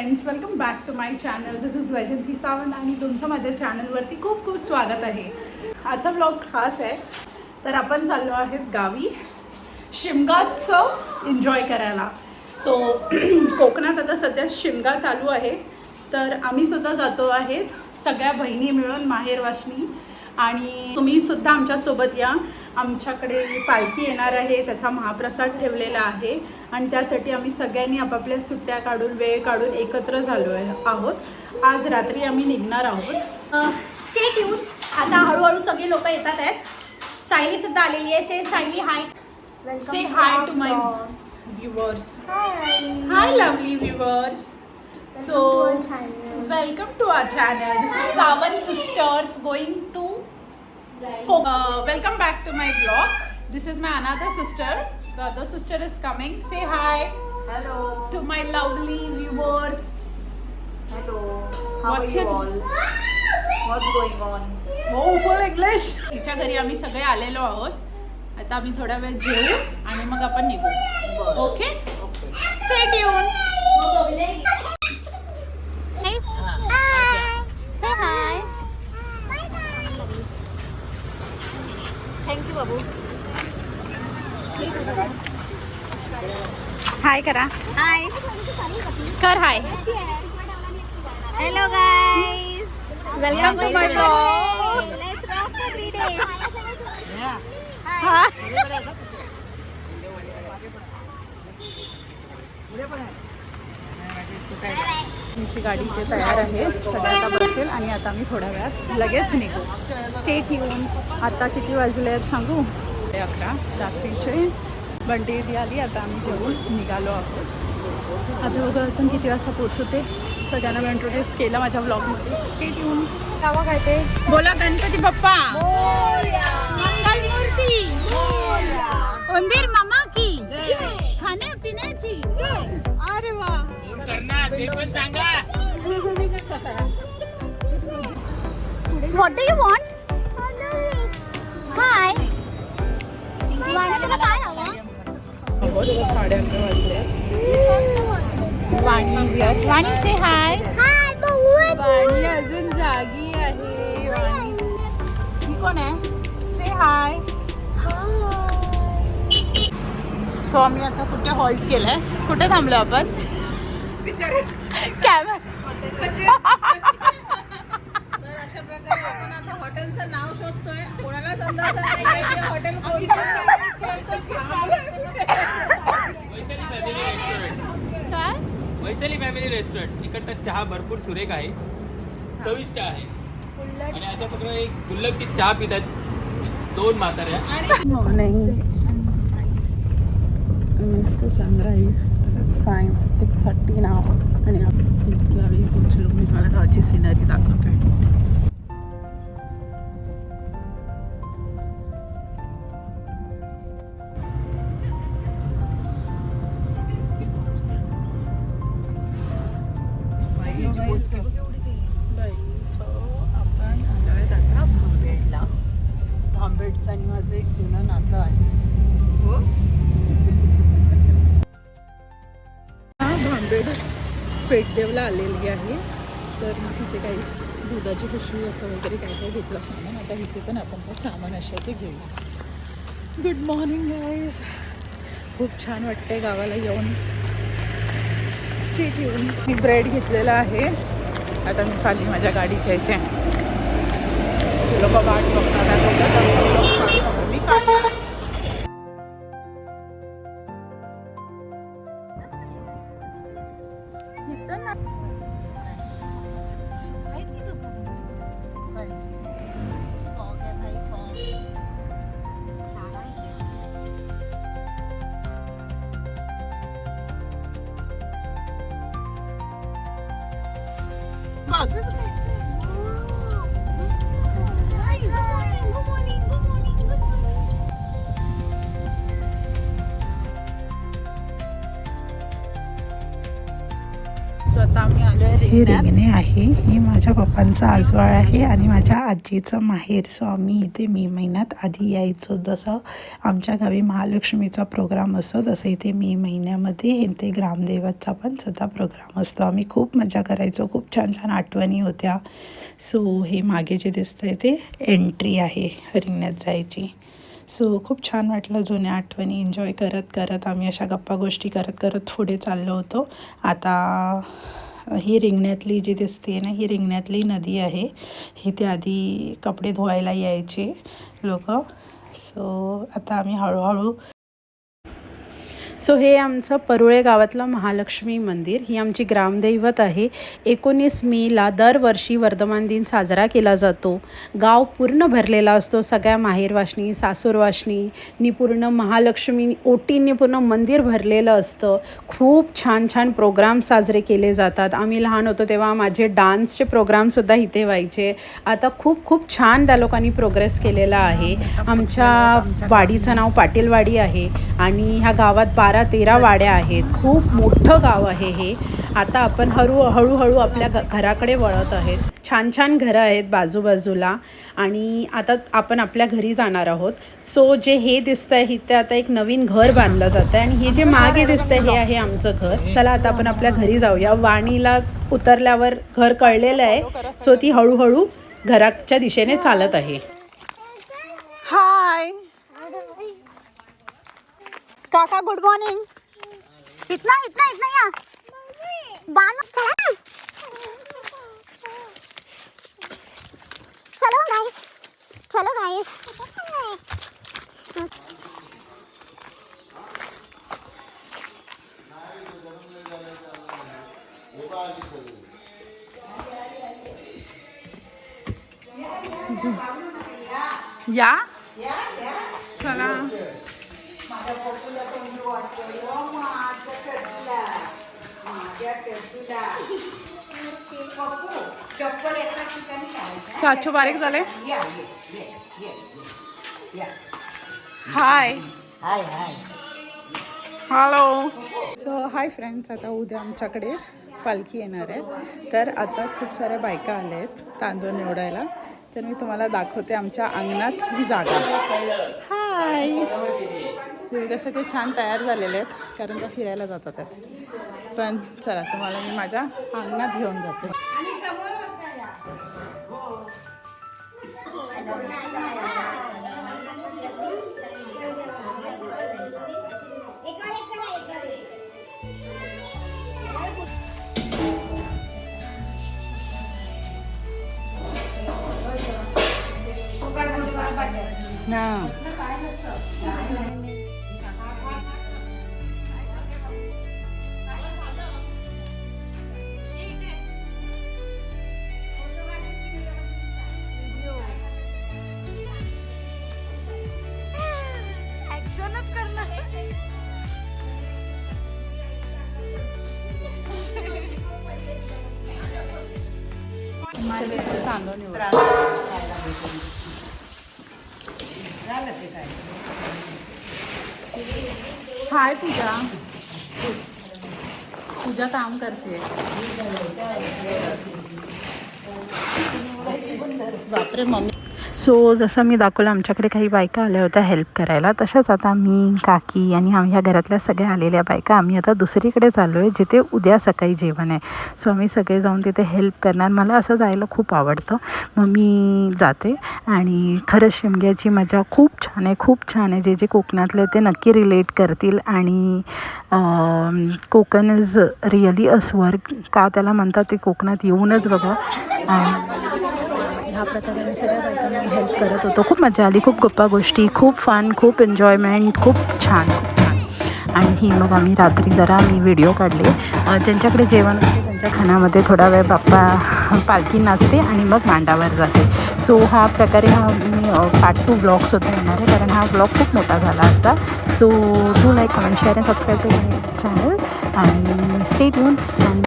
Friends, welcome back to my channel. This is Vaijanti Sawant आणि तुमचं माझ्या चॅनलवरती खूप खूप स्वागत आहे. आजचा व्लॉग खास आहे. तर आपण चाललो आहेत गावी शिमगाचं एन्जॉय करायला. सो कोकणात आता सध्या शिमगा चालू आहे. तर आम्ही सुद्धा जातो आहेत सगळ्या बहिणी मिळून माहेरवासनी. आणि तुम्हीसुद्धा आमच्यासोबत या. आमच्याकडे पालखी येणार आहे, त्याचा महाप्रसाद ठेवलेला आहे आणि त्यासाठी आम्ही सगळ्यांनी आपापल्या सुट्ट्या काढून वेळ काढून एकत्र झालो आहोत. आज रात्री आम्ही निघणार आहोत. Stay tune. आता हळूहळू सगळे लोक येतात आहेत. सायली सुद्धा आलेली आहे. Say Sayali hi. Say hi to my viewers. Hi lovely viewers. So welcome to our channel. This is Sawan Sisters going to welcome back to my vlog. This is my another sister. The other sister is coming. Say hi. Hello. To my lovely viewers. Hello. How are you all? What's going on? Oh, full English. तिच्या घरी आम्ही सगळे आलेलो आहोत. आता आम्ही थोडा वेळ जेवू आणि मग आपण निघू. Okay? Okay. Stay tuned. Say hi. Thank you बाबू. हाय करा. हाय. कर hi. Hello guys. Welcome to my blog. Let's rock for 3 days. Hi. तुमची गाडी इथे तयार आहे. सगळ्या आता बसेल आणि आता आम्ही थोड्या वेळात लगेच निघू. स्टेट येऊन. आता किती वाजले आहेत सांगू? 11 रात्रीचे. बंटी ती आली. आता आम्ही जेवून निघालो आहोत. आता बघा आपण किती वाजता पोचू ते सगळ्यांना मी इंट्रोड्यूस केलं माझ्या ब्लॉगमध्ये. स्टेट येऊन. गावा काय ते बोला गणपती बाप्पा. मंगलमूर्ती. उंदीर मामा की खाण्या पिण्याची. अरे वा. What do you want? Hi. वाणी तुला काय हवं? साडे 11 वाजले. वाणी इज हिअर. वाणी से हाय. हाय बहू. वाणी अजून जागी आहे. वाणी ही कोण आहे? से हाय. सो आम्ही आता कुठे हॉल्ट केलंय? कुठे थांबलो आपण? कॅमेरा. तर अशा प्रकारे आपण आता हॉटेलचं नाव शोधतोय. कोणालाच अंदाज नाही की हॉटेल कोणतं. काय? Vaishali family restaurant. इकडचा चहा भरपूर सुरेख आहे, चविष्ट आहे आणि अशा प्रकारे एक गुल्लकची चहा पितात 2 म्हाताऱ्या. मस्त सनराईज. It's fine. 6:30 नाव आणि आपण गावी पोचलो. मी मला गावची सिनरी दाखवते. आपण आलो आहेत आता भांबेडला. भांबेडचं आणि माझं एक जुनं नातं आहे. हो. भांबेड पेटदेवला आलेली आहे. तर तिथे काही दुधाची पिशवी असं वगैरे काय काय घेतलं सामान. आता इथे पण आपण काय सामान असं ते घेऊ. Good morning guys. खूप छान वाटतंय गावाला येऊन. स्ट्रीट येऊन मी ब्रेड घेतलेला आहे. आता मी चालली माझ्या गाडीच्या इथे. लोक वाट बघतात. मी काय सो आता आम्ही आलो आहे हे रिंगणे आहे. हे माझ्या पप्पांचं आजवाळ आहे आणि माझ्या आजीचं माहेर. सो आम्ही इथे मे महिन्यात आधी यायचो. जसं आमच्या गावी महालक्ष्मीचा प्रोग्राम असतो तसं इथे मे महिन्यामध्ये इथे ग्रामदेवतचा पण सुद्धा प्रोग्राम असतो. आम्ही खूप मजा करायचो. खूप छान छान आठवणी होत्या. सो हे मागे जे दिसतंय ते एंट्री आहे रिंगणात जायची. सो खूप छान वाटलं. जुन्या आठवणी एन्जॉय करत करत आम्ही अशा गप्पा गोष्टी करत करत पुढे चाललो होतो. आता ही रिंगणातली जी दिसते ना, ही रिंगणातली नदी आहे. इथे आधी कपडे धुवायला यायचे लोक. सो आता आम्ही हळूहळू हे आमचं परुळे गावातलं महालक्ष्मी मंदिर. ही आमची ग्रामदैवत आहे. 19 मेला दरवर्षी वर्धमान दिन साजरा केला जातो. गाव पूर्ण भरलेला असतो. सगळ्या माहेरवाशणी सासूरवाशणी पूर्ण महालक्ष्मी ओटींनी पूर्ण मंदिर भरलेलं असतं. खूप छान छान प्रोग्राम साजरे केले जातात. आम्ही लहान होतो तेव्हा माझे डान्सचे प्रोग्रामसुद्धा इथे व्हायचे. आता खूप खूप छान त्या लोकांनी प्रोग्रेस केलेला आहे. आमच्या वाडीचं नाव पाटीलवाडी आहे आणि ह्या गावात 12-13 वाड्या आहेत. खूप मोठं गाव आहे हे. आता आपण हळूहळू आपल्या घराकडे वळत आहेत. छान छान घरं आहेत बाजूबाजूला आणि आता आपण आपल्या घरी जाणार आहोत. सो जे हे दिसतंय इथे आता एक नवीन घर बांधलं जातं आहे आणि हे जे मागे दिसतंय हे आहे आमचं घर. चला आता आपण आपल्या घरी जाऊया. वाणीला उतरल्यावर घर कळलेलं आहे. सो ती हळूहळू घराच्या दिशेने चालत आहे. हाय काका, गुड मॉर्निंग. इतना इतना इतना या बानो चला. चलो गाइस, चलो गाइस. या चला. चाचू बारीक झाले. Hi hello. So hi friends, आता उद्या आमच्याकडे पालखी येणार आहे. तर आता खूप साऱ्या बायका आल्या आहेत तांदूळ निवडायला. तर मी तुम्हाला दाखवते आमच्या अंगणात ही जागा. हाय. एवढे सगळे छान तयार झालेले आहेत कारण त्या फिरायला जातात आहेत. पण चला तुम्हाला मी माझ्या अंगणात घेऊन जाते. ना तांदूळ निवडा. हाय पूजा. पूजा काम करते. बापरे मम्मी. सो जसं मी दाखवलं आमच्याकडे काही बायका आल्या होत्या हेल्प करायला. तशाच आता मी काकी आणि आम्ही ह्या घरातल्या सगळ्या आलेल्या बायका आम्ही आता दुसरीकडे चाललो आहे जिथे उद्या सकाळी जेवण आहे. सो आम्ही सगळे जाऊन तिथे हेल्प करणार. मला असं जायला खूप आवडतं. मग मी जाते आणि खरंच शिमग्याची मजा खूप छान आहे. खूप छान आहे. जे जे कोकणातले ते नक्की रिलेट करतील. आणि कोकण इज रिअली अ स्वर्ग का त्याला म्हणतात ते कोकणात येऊनच बघा. आणि ह्या प्रकारे मी सगळ्या बायकांना हेल्प करत होतो. खूप मजा आली. खूप गप्पा गोष्टी, खूप फन, खूप एन्जॉयमेंट, खूप छान खूप छान. आणि ही मग आम्ही रात्री जरा मी व्हिडिओ काढले. ज्यांच्याकडे जेवण असते त्यांच्या खाण्यामध्ये थोडा वेळ बाप्पा पालखी नाचते आणि मग मांडावर जाते. सो हा प्रकारे हा मी पार्ट 2 ब्लॉगसुद्धा येणार आहे कारण हा ब्लॉग खूप मोठा झाला असता. So do like, comment, share and subscribe to my channel आणि स्टे ट्यून.